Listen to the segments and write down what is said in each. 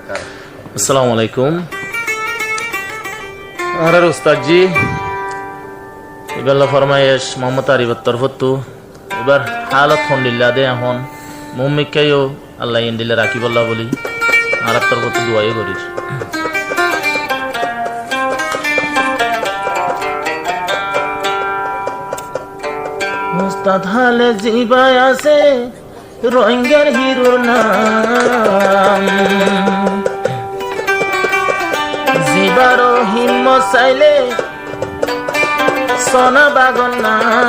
আসসালামু আলাইকুম। আর উস্তাদ জি এবার ফরমায়েশ মোহাম্মদ আরিফের তরফতো এবার হালত ফন্ডিল্লা দে এখন মুম্মিকাইও আল্লাহ ইন্দিলে রাখি বল্লা বলি আর তরফতো দোয়াই করিস। উস্তাদ হালে জিবাই আছে রোহিঙ্গার হিরোর নাম জিবারো হিম্মত চাইলে সোনা বাগন নাম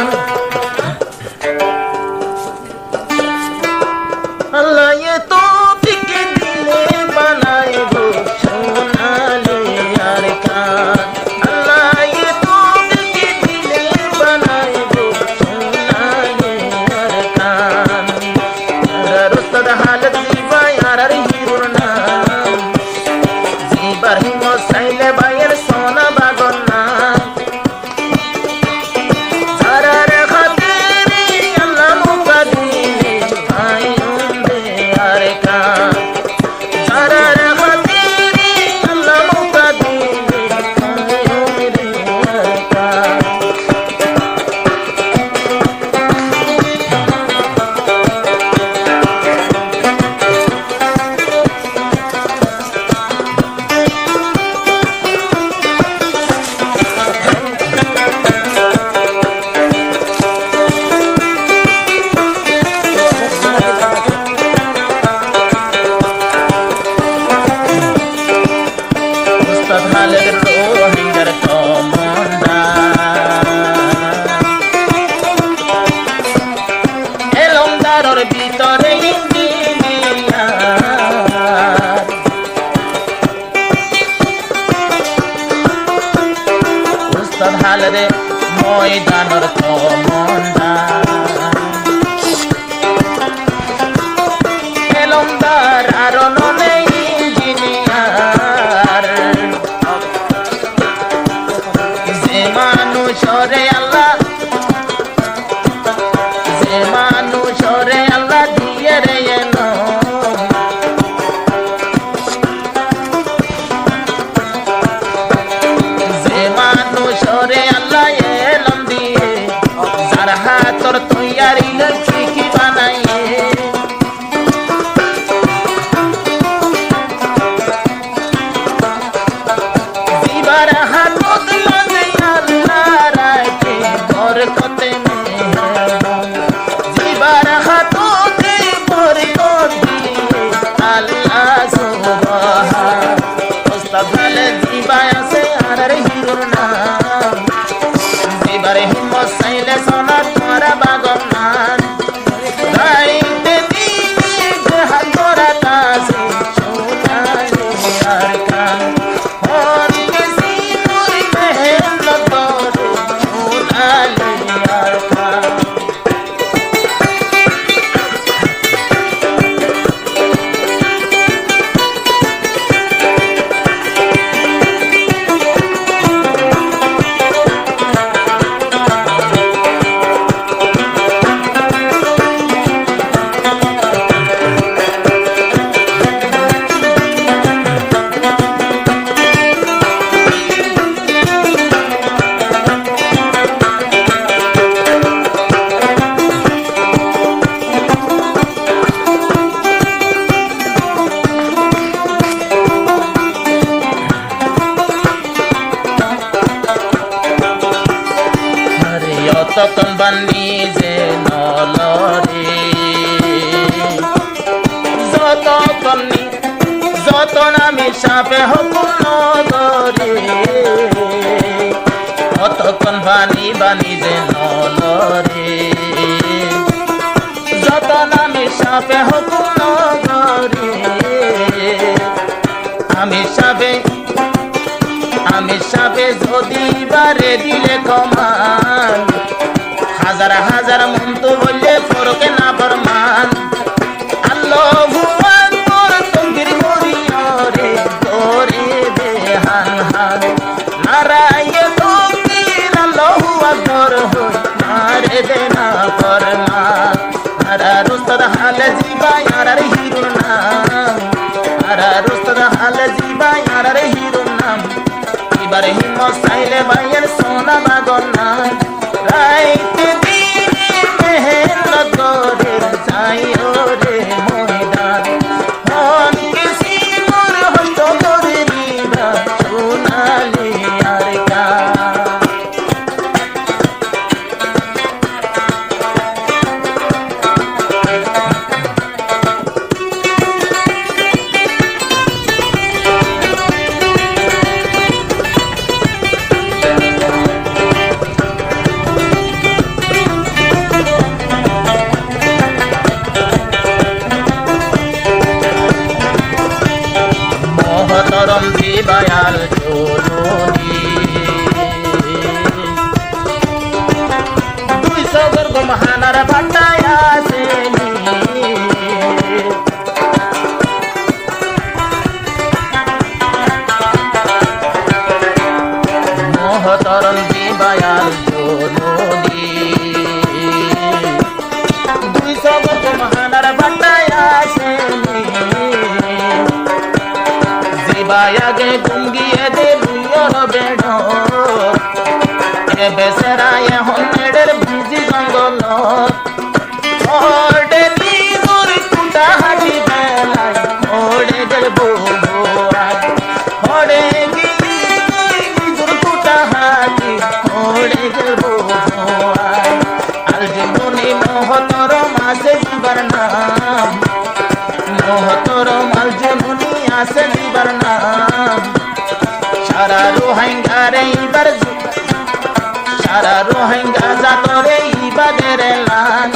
আল্লাহ এ তো টিকে দিলে বানায় গো সোনালে আর কান আল্লাহ এ তো টিকে দিলে বানায় গো সোনালে আর কান আর উস্তাদ হালত জিবাই আর হিরোর নাম জিবার হিম্মত চাইলে বাইয়ের সোনা বাগন নাম হালরে ময়দানর কমন্ডার এলমদার আর ননে ইঞ্জিনিয়ার যে মানুষরে আল্লাহ দিয়ে রে এনো যে মানুষরে আল্লাহ এলম দিয়ে যার হাতর তৈয়ারি ঠিকই বানাইয়ে দিবার হাতত মাঝে আল্লাহ রাখে বরকতে মেহরবান দিবার হাততে বরকত দিয়ে আল্লাহ সুবহান উস্তাদ হালে দিবাই আছে আর হিরোর নাম দিবার হিম্মত চাইলে সোনা তোরা বাগন নাম রাইতে দিনে জাহান তোরা কাছে সোনালে আর কান হরিকে সিনুর মেহনত করে সোনালে আর কান তখন বান্নি যে নলরে যত নামি সাপে হুকুম নগরে অতক্ষণ বানি যে নলরে যত নামি সাপে হুকুম নগরে আমি সাপে যদি বারে দিলে কমান হাজার হাজার মন্তু বললে ফরকে না ফরমান আল্লাহু আকবার তকবীর করিয়া রে করে দে হান হান নারায়ে তকবীর আল্লাহু আকবার হই মারে দে না ফরমান আর উস্তাদ হালে জিবাই আর হিরোর নাম আর তোর হালে জিবাই আর রে হিরোর নাম এবারে হিম্মত চাইলে ভাইয়ের সোনা বাগর নাম রাইতে দিনে মেহনত করে যাই ওরে ময়দান মন কিসি মোর হস্ত করে নিবা সোনালি আর গান মহতরম দিবায়াল জননী 200 বর্গ মহানার বাটায় আসেনি মহতরম দিবায়াল জননী 200 বর্গ মহানার বাটায় আসেনি বায়াগে গুঙ্গিয়ে দে লুইয়র বেড় এ বেসেরায় হন্নেডের ভিজি জঙ্গল ওড়ে নিগুর কুটা হাঁটি বেলায় ওড়ে গেল বোয়ায় ওড়ে গিলি নিগুর কুটা হাঁটি ওড়ে গেল বোয়ায় আল জীবনী মহতর মাসে জীবার নাম মহতর মাল জীবনী আসে দিবার নাম সারা রোহিঙ্গা রে ইবার সারা রোহিঙ্গা জাতরে ইবাদের লান